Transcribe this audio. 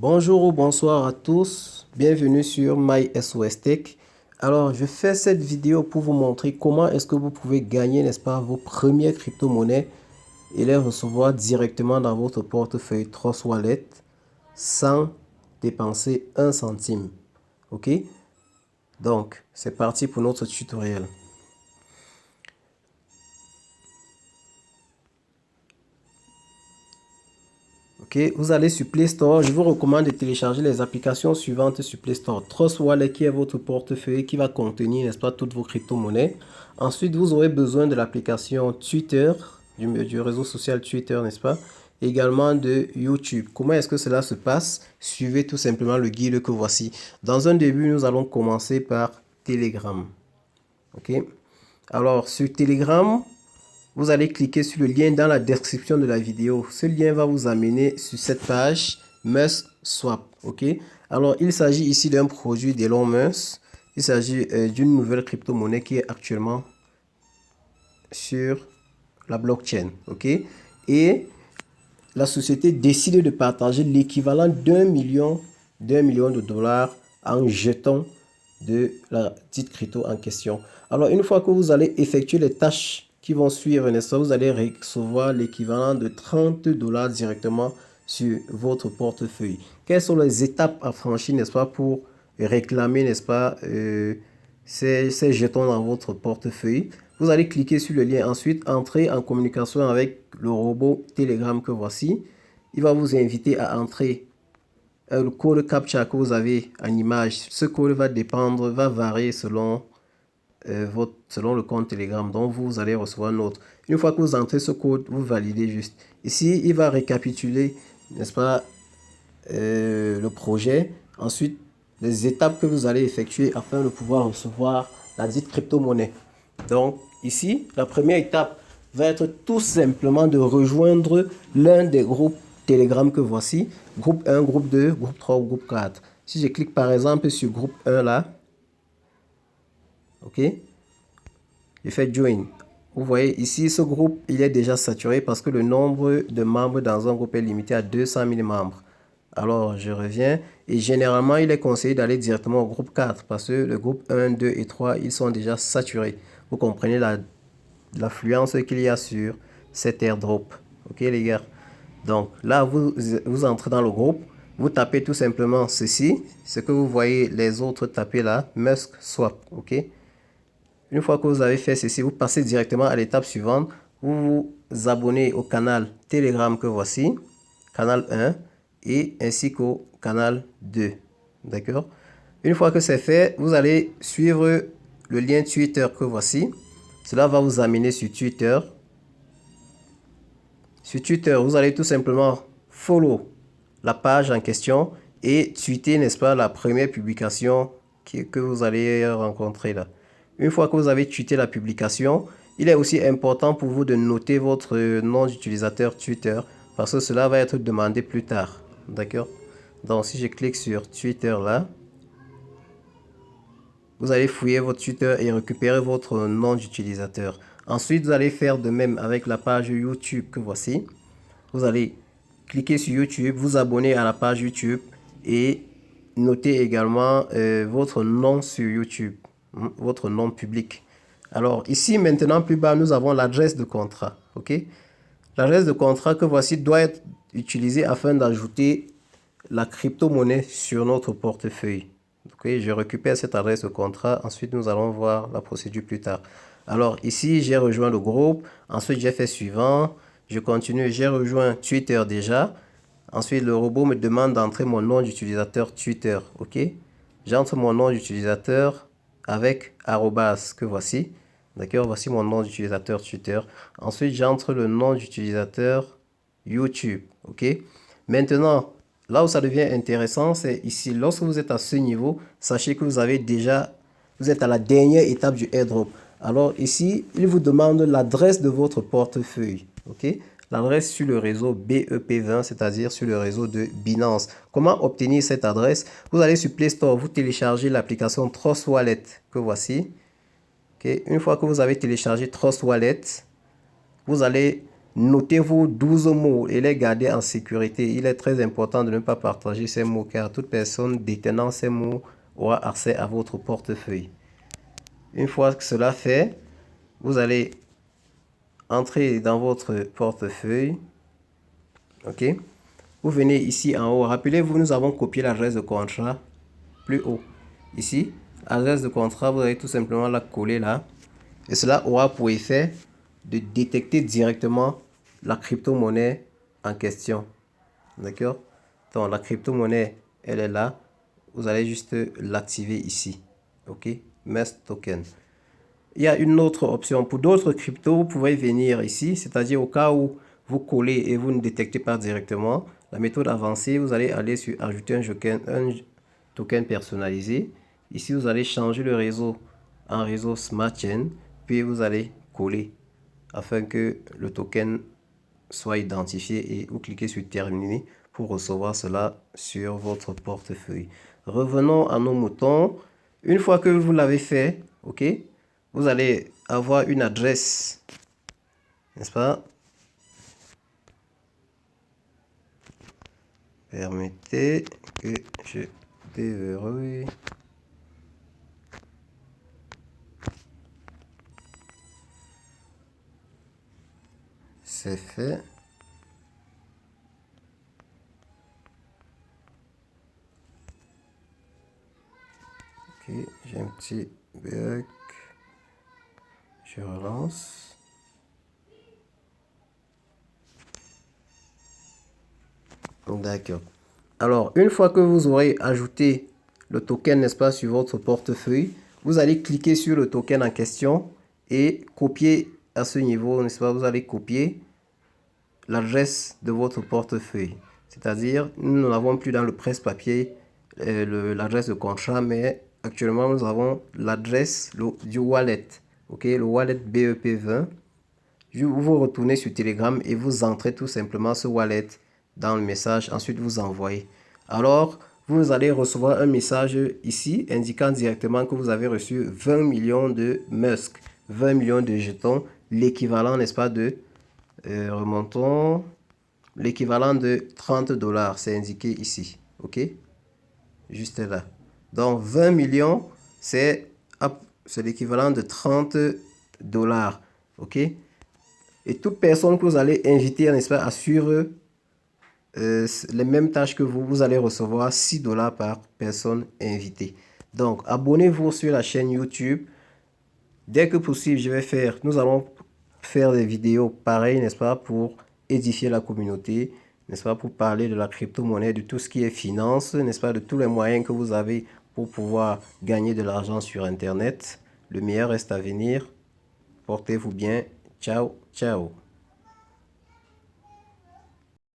Bonjour ou bonsoir à tous, bienvenue sur MySOSTech. Alors, je fais cette vidéo pour vous montrer comment est-ce que vous pouvez gagner, n'est-ce pas, vos premières crypto-monnaies et les recevoir directement dans votre portefeuille Trust Wallet sans dépenser un centime. Ok? Donc, c'est parti pour notre tutoriel. Ok, vous allez sur Play Store. Je vous recommande de télécharger les applications suivantes sur Play Store. Trust Wallet qui est votre portefeuille qui va contenir, n'est-ce pas, toutes vos crypto-monnaies. Ensuite, vous aurez besoin de l'application Twitter, du réseau social Twitter, n'est-ce pas? Également de YouTube. Comment est-ce que cela se passe? Suivez tout simplement le guide que voici. Dans un début, nous allons commencer par Telegram. Ok. Alors, sur Telegram, vous allez cliquer sur le lien dans la description de la vidéo. Ce lien va vous amener sur cette page Musk Swap. Ok. Alors, il s'agit ici d'un produit d'Elon Musk. Il s'agit d'une nouvelle crypto-monnaie qui est actuellement sur la blockchain. Ok. Et la société décide de partager l'équivalent d'un million de dollars en jetons de la dite crypto en question. Alors, une fois que vous allez effectuer les tâches qui vont suivre, n'est-ce pas, vous allez recevoir l'équivalent de 30 dollars directement sur votre portefeuille. Quelles sont les étapes à franchir, n'est-ce pas, pour réclamer, n'est-ce pas, ces jetons dans votre portefeuille? Vous allez cliquer sur le lien, ensuite entrer en communication avec le robot Telegram que voici. Il va vous inviter à entrer le code CAPTCHA que vous avez en image. Ce code va dépendre, va varier selon selon le compte Telegram. Donc vous allez recevoir un autre. Une fois que vous entrez ce code, vous validez juste. Ici, il va récapituler, n'est-ce pas, le projet. Ensuite, les étapes que vous allez effectuer afin de pouvoir recevoir la dite crypto-monnaie. Donc ici, la première étape va être tout simplement de rejoindre l'un des groupes Telegram que voici. Groupe 1, groupe 2, groupe 3 ou groupe 4. Si je clique par exemple sur groupe 1 là, ok, je fais join. Vous voyez ici, ce groupe, il est déjà saturé parce que le nombre de membres dans un groupe est limité à 200 000 membres. Alors, je reviens et généralement, il est conseillé d'aller directement au groupe 4 parce que le groupe 1, 2 et 3, ils sont déjà saturés. Vous comprenez l'affluence qu'il y a sur cet airdrop. Ok, les gars? Donc, là, vous entrez dans le groupe. Vous tapez tout simplement ceci. Ce que vous voyez les autres taper là, Musk Swap. Ok? Une fois que vous avez fait ceci, vous passez directement à l'étape suivante. Vous vous abonnez au canal Telegram que voici, canal 1, et ainsi qu'au canal 2. D'accord? Une fois que c'est fait, vous allez suivre le lien Twitter que voici. Cela va vous amener sur Twitter. Sur Twitter, vous allez tout simplement follow la page en question et tweeter, n'est-ce pas, la première publication que vous allez rencontrer là. Une fois que vous avez tweeté la publication, il est aussi important pour vous de noter votre nom d'utilisateur Twitter parce que cela va être demandé plus tard. D'accord? Donc, si je clique sur Twitter là, vous allez fouiller votre Twitter et récupérer votre nom d'utilisateur. Ensuite, vous allez faire de même avec la page YouTube que voici. Vous allez cliquer sur YouTube, vous abonner à la page YouTube et noter également votre nom sur YouTube, votre nom public. Alors ici maintenant plus bas nous avons l'adresse de contrat. Ok, l'adresse de contrat que voici doit être utilisée afin d'ajouter la crypto-monnaie sur notre portefeuille. Ok, je récupère cette adresse de contrat. Ensuite nous allons voir la procédure plus tard. Alors ici j'ai rejoint le groupe. Ensuite j'ai fait suivant. Je continue, j'ai rejoint Twitter déjà. Ensuite, le robot me demande d'entrer mon nom d'utilisateur Twitter. Ok, j'entre mon nom d'utilisateur avec arrobas que voici. D'accord, voici mon nom d'utilisateur Twitter. Ensuite, j'entre le nom d'utilisateur YouTube. Ok, maintenant, là où ça devient intéressant, c'est ici. Lorsque vous êtes à ce niveau, sachez que vous êtes à la dernière étape du airdrop. Alors ici, il vous demande l'adresse de votre portefeuille. Ok, l'adresse sur le réseau BEP20, c'est-à-dire sur le réseau de Binance. Comment obtenir cette adresse? Vous allez sur Play Store, vous téléchargez l'application Trust Wallet que voici. Okay. Une fois que vous avez téléchargé Trust Wallet, vous allez notez vos 12 mots et les gardez en sécurité. Il est très important de ne pas partager ces mots car toute personne détenant ces mots aura accès à votre portefeuille. Une fois que cela fait, vous allez entrer dans votre portefeuille. OK? Vous venez ici en haut. Rappelez-vous, nous avons copié l'adresse de contrat plus haut. Ici, adresse de contrat, vous allez tout simplement la coller là. Et cela aura pour effet de détecter directement la crypto-monnaie en question. D'accord? Donc, la crypto-monnaie, elle est là. Vous allez juste l'activer ici. OK? MEST token. Il y a une autre option. Pour d'autres cryptos, vous pouvez venir ici, c'est-à-dire au cas où vous collez et vous ne détectez pas directement. La méthode avancée, vous allez aller sur ajouter un token personnalisé. Ici, vous allez changer le réseau en réseau Smart Chain, puis vous allez coller afin que le token soit identifié et vous cliquez sur terminer pour recevoir cela sur votre portefeuille. Revenons à nos moutons. Une fois que vous l'avez fait, ok, vous allez avoir une adresse, n'est-ce pas? Permettez que je déverrouille. C'est fait. Ok, j'ai un petit bug. Je relance. D'accord. Alors, une fois que vous aurez ajouté le token, n'est-ce pas, sur votre portefeuille, vous allez cliquer sur le token en question et copier à ce niveau, n'est-ce pas, vous allez copier l'adresse de votre portefeuille. C'est-à-dire, nous ne l'avons plus dans le presse-papier, l'adresse de contrat, mais actuellement, nous avons l'adresse du wallet. Ok, le wallet BEP20. Vous retournez sur Telegram et vous entrez tout simplement ce wallet dans le message. Ensuite, vous envoyez. Alors, vous allez recevoir un message ici indiquant directement que vous avez reçu 20 millions de Musk, 20 millions de jetons, l'équivalent, n'est-ce pas, de, remontons, l'équivalent de 30 $. C'est indiqué ici. OK? Juste là. Donc, 20 millions, c'est l'équivalent de 30 $. OK? Et toute personne que vous allez inviter, n'est-ce pas, à suivre les mêmes tâches que vous, vous allez recevoir 6 $ par personne invitée. Donc, abonnez-vous sur la chaîne YouTube. Dès que possible, nous allons faire des vidéos pareilles, n'est-ce pas, pour édifier la communauté, n'est-ce pas, pour parler de la crypto-monnaie, de tout ce qui est finance, n'est-ce pas, de tous les moyens que vous avez pour pouvoir gagner de l'argent sur Internet. Le meilleur reste à venir. Portez-vous bien. Ciao, ciao.